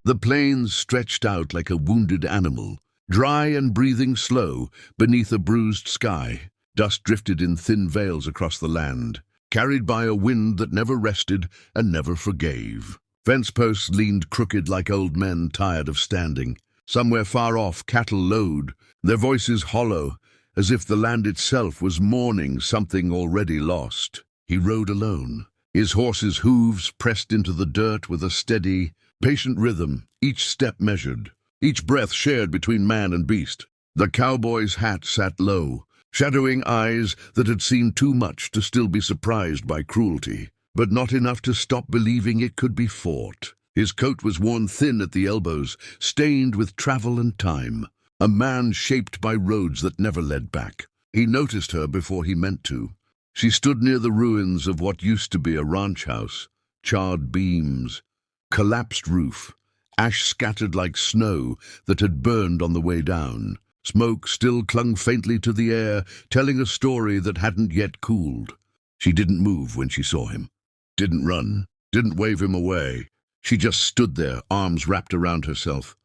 The plains stretched out like a wounded animal, dry and breathing slow beneath a bruised sky. Dust drifted in thin veils across the land, carried by a wind that never rested and never forgave. Fence posts leaned crooked like old men tired of standing. Somewhere far off, cattle lowed, their voices hollow, as if the land itself was mourning something already lost. He rode alone, his horse's hooves pressed into the dirt with a steady, patient rhythm, each step measured, each breath shared between man and beast. The cowboy's hat sat low, shadowing eyes that had seen too much to still be surprised by cruelty, but not enough to stop believing it could be fought. His coat was worn thin at the elbows, stained with travel and time, a man shaped by roads that never led back. He noticed her before he meant to. She stood near the ruins of what used to be a ranch house, charred beams, collapsed roof, ash scattered like snow that had burned on the way down. Smoke still clung faintly to the air, telling a story that hadn't yet cooled. She didn't move when she saw him, didn't run, didn't wave him away. She just stood there, arms wrapped around herself,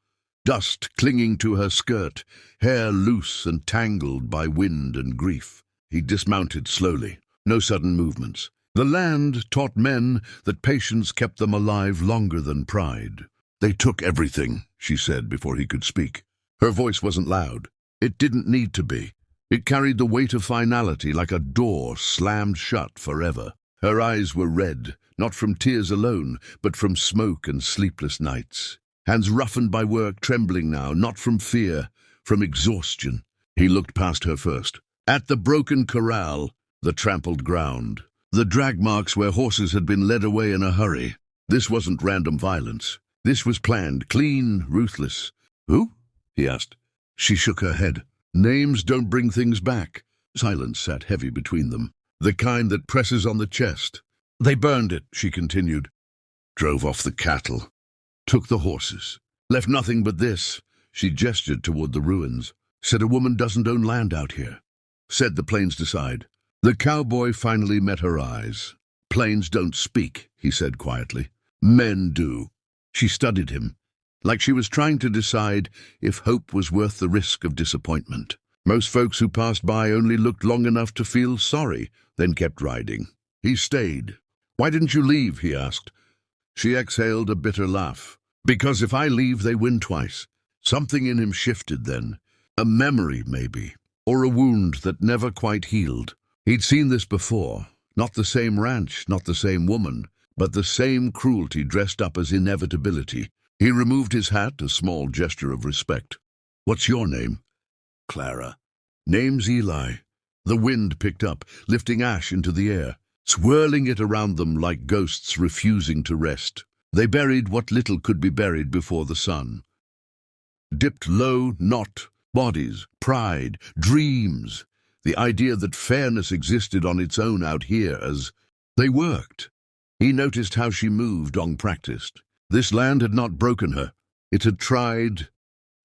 dust clinging to her skirt, hair loose and tangled by wind and grief. He dismounted slowly, no sudden movements. The land taught men that patience kept them alive longer than pride. "They took everything," she said before he could speak. Her voice wasn't loud. It didn't need to be. It carried the weight of finality like a door slammed shut forever. Her eyes were red, not from tears alone, but from smoke and sleepless nights. Hands roughened by work, trembling now, not from fear, from exhaustion. He looked past her first. At the broken corral, the trampled ground, the drag marks where horses had been led away in a hurry. This wasn't random violence. This was planned, clean, ruthless. "Who?" he asked. She shook her head. "Names don't bring things back." Silence sat heavy between them, the kind that presses on the chest. "They burned it," she continued. "Drove off the cattle. Took the horses. Left nothing but this." She gestured toward the ruins. "Said a woman doesn't own land out here. Said the plains decide." The cowboy finally met her eyes. "Plains don't speak," he said quietly. "Men do." She studied him, like she was trying to decide if hope was worth the risk of disappointment. Most folks who passed by only looked long enough to feel sorry, then kept riding. He stayed. "Why didn't you leave?" he asked. She exhaled a bitter laugh. "Because if I leave, they win twice." Something in him shifted then. A memory, maybe, or a wound that never quite healed. He'd seen this before. Not the same ranch, not the same woman, but the same cruelty dressed up as inevitability. He removed his hat, a small gesture of respect. "What's your name?" "Clara." "Name's Eli." The wind picked up, lifting ash into the air, swirling it around them like ghosts refusing to rest. They buried what little could be buried before the sun. Dipped low, not bodies, pride, dreams, the idea that fairness existed on its own out here as they worked. He noticed how she moved, unpracticed. This land had not broken her. It had tried.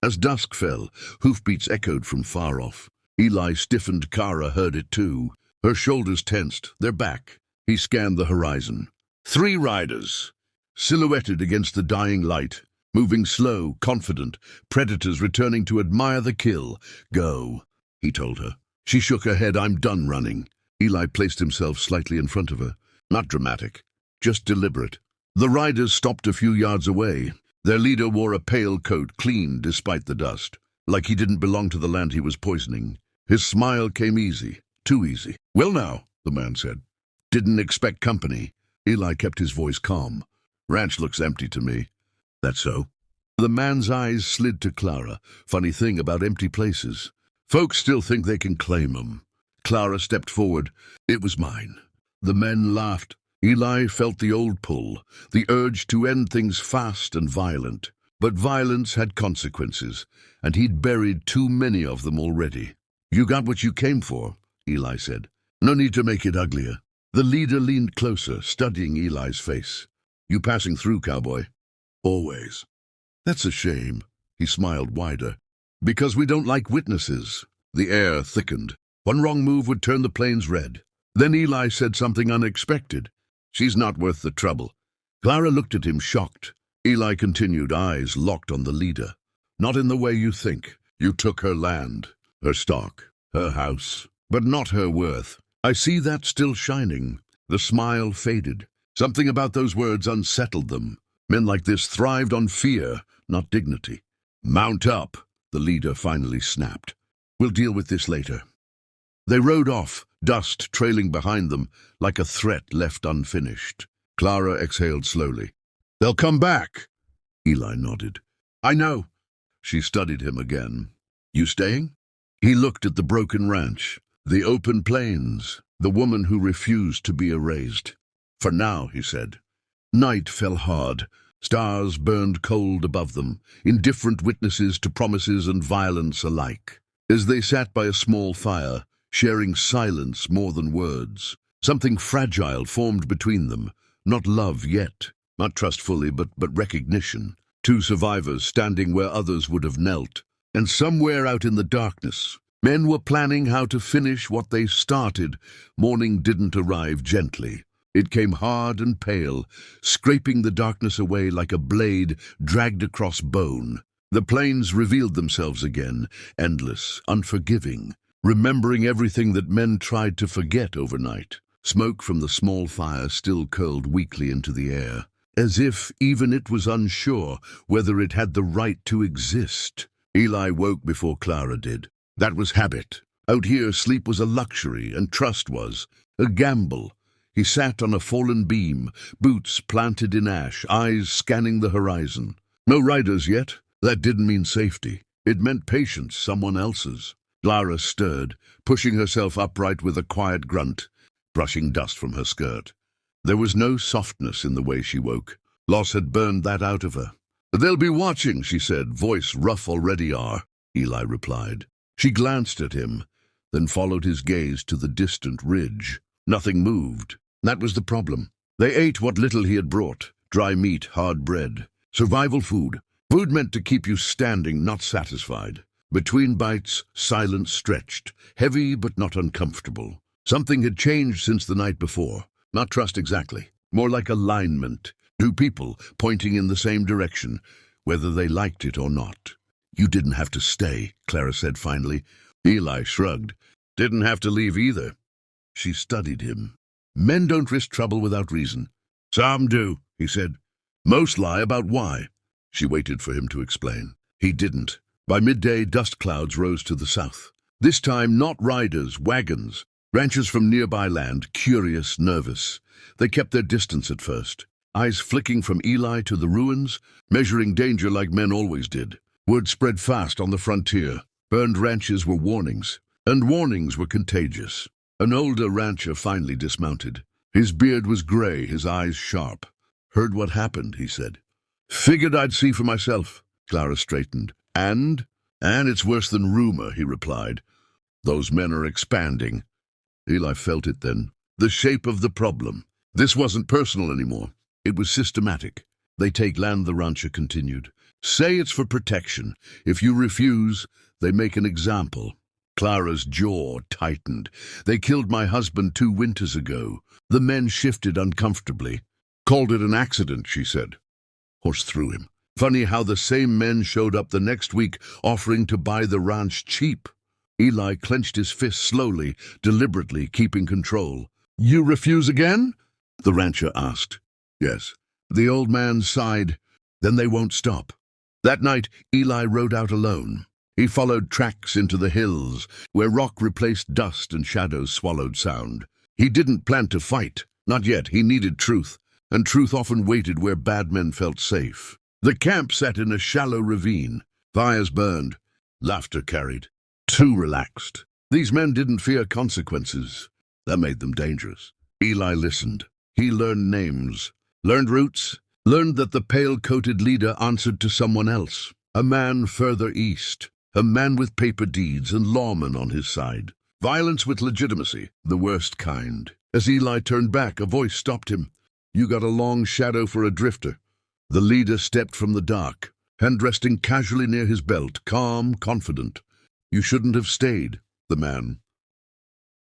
As dusk fell, hoofbeats echoed from far off. Eli stiffened. Kara heard it too. Her shoulders tensed, their back. He scanned the horizon. 3 riders, silhouetted against the dying light, moving slow, confident, predators returning to admire the kill. "Go," he told her. She shook her head. "I'm done running." Eli placed himself slightly in front of her. Not dramatic, just deliberate. The riders stopped a few yards away. Their leader wore a pale coat, clean despite the dust, like he didn't belong to the land he was poisoning. His smile came easy, too easy. "Well now," the man said. "Didn't expect company." Eli kept his voice calm. "Ranch looks empty to me." "That's so." The man's eyes slid to Clara. Funny thing about empty places. Folks still think they can claim 'em. Clara stepped forward. "It was mine." The men laughed. Eli felt the old pull, the urge to end things fast and violent. But violence had consequences, and he'd buried too many of them already. "You got what you came for," Eli said. "No need to make it uglier." The leader leaned closer, studying Eli's face. "You passing through, cowboy?" "Always." "That's a shame." He smiled wider. "Because we don't like witnesses." The air thickened. One wrong move would turn the plains red. Then Eli said something unexpected. "She's not worth the trouble." Clara looked at him, shocked. Eli continued, eyes locked on the leader. Not in the way you think. You took her land, her stock, her house, but not her worth. I see that still shining. The smile faded. Something about those words unsettled them. Men like this thrived on fear, not dignity. Mount up, the leader finally snapped. We'll deal with this later. They rode off, dust trailing behind them like a threat left unfinished. Clara exhaled slowly. They'll come back. Eli nodded. I know. She studied him again. You staying? He looked at the broken ranch, the open plains, the woman who refused to be erased. For now, he said. Night fell hard. Stars burned cold above them, indifferent witnesses to promises and violence alike. As they sat by a small fire, sharing silence more than words, something fragile formed between them. Not love yet, not trust fully, but recognition. Two survivors standing where others would have knelt. And somewhere out in the darkness, men were planning how to finish what they started. Morning didn't arrive gently. It came hard and pale, scraping the darkness away like a blade dragged across bone. The plains revealed themselves again, endless, unforgiving, remembering everything that men tried to forget overnight. Smoke from the small fire still curled weakly into the air, as if even it was unsure whether it had the right to exist. Eli woke before Clara did. That was habit. Out here, sleep was a luxury, and trust was a gamble. He sat on a fallen beam, boots planted in ash, eyes scanning the horizon. No riders yet. That didn't mean safety. It meant patience, someone else's. Clara stirred, pushing herself upright with a quiet grunt, brushing dust from her skirt. There was no softness in the way she woke. Loss had burned that out of her. They'll be watching, she said, voice rough already are, Eli replied. She glanced at him, then followed his gaze to the distant ridge. Nothing moved. That was the problem. They ate what little he had brought, dry meat, hard bread, survival food. Food meant to keep you standing, not satisfied. Between bites, silence stretched, heavy but not uncomfortable. Something had changed since the night before. Not trust exactly, more like alignment. Two people pointing in the same direction, whether they liked it or not. You didn't have to stay, Clara said finally. Eli shrugged. Didn't have to leave either. She studied him. Men don't risk trouble without reason. Some do, he said. Most lie about why. She waited for him to explain. He didn't. By midday, dust clouds rose to the south. This time, not riders, wagons. Ranchers from nearby land, curious, nervous. They kept their distance at first, eyes flicking from Eli to the ruins, measuring danger like men always did. Word spread fast on the frontier. Burned ranches were warnings, and warnings were contagious. An older rancher finally dismounted. His beard was gray, his eyes sharp. Heard what happened, he said. Figured I'd see for myself. Clara straightened. And it's worse than rumor, he replied. Those men are expanding. Eli felt it then. The shape of the problem. This wasn't personal anymore. It was systematic. They take land, the rancher continued. Say it's for protection. If you refuse, they make an example. Clara's jaw tightened. They killed my husband 2 winters ago. The men shifted uncomfortably. Called it an accident, she said. Horse through him. Funny how the same men showed up the next week offering to buy the ranch cheap. Eli clenched his fist slowly, deliberately, keeping control. You refuse again? The rancher asked. Yes. The old man sighed. Then they won't stop. That night, Eli rode out alone. He followed tracks into the hills, where rock replaced dust and shadows swallowed sound. He didn't plan to fight. Not yet. He needed truth, and truth often waited where bad men felt safe. The camp sat in a shallow ravine. Fires burned. Laughter carried. Too relaxed. These men didn't fear consequences. That made them dangerous. Eli listened. He learned names, learned routes, learned that the pale-coated leader answered to someone else. A man further east. A man with paper deeds and lawmen on his side. Violence with legitimacy, the worst kind. As Eli turned back, a voice stopped him. You got a long shadow for a drifter. The leader stepped from the dark, hand resting casually near his belt, calm, confident. You shouldn't have stayed, the man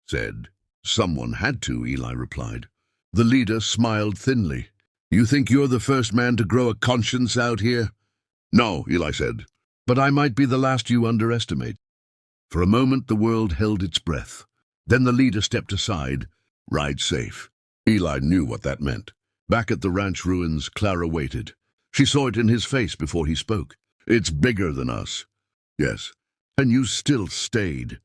said. Someone had to, Eli replied. The leader smiled thinly. You think you're the first man to grow a conscience out here? No, Eli said. But I might be the last you underestimate. For a moment, the world held its breath. Then the leader stepped aside. Ride safe. Eli knew what that meant. Back at the ranch ruins, Clara waited. She saw it in his face before he spoke. It's bigger than us. Yes. And you still stayed.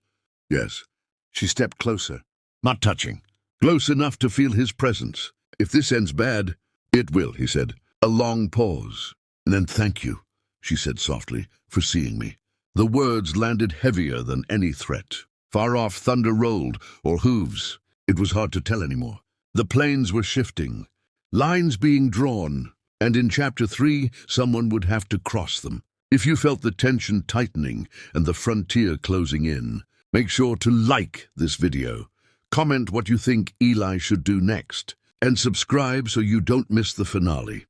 Yes. She stepped closer. Not touching. Close enough to feel his presence. If this ends bad, it will, he said. A long pause. And then thank you, she said softly, for seeing me. The words landed heavier than any threat. Far off, thunder rolled, or hooves. It was hard to tell anymore. The plains were shifting, lines being drawn, and in Chapter 3, someone would have to cross them. If you felt the tension tightening and the frontier closing in, make sure to like this video, comment what you think Eli should do next, and subscribe so you don't miss the finale.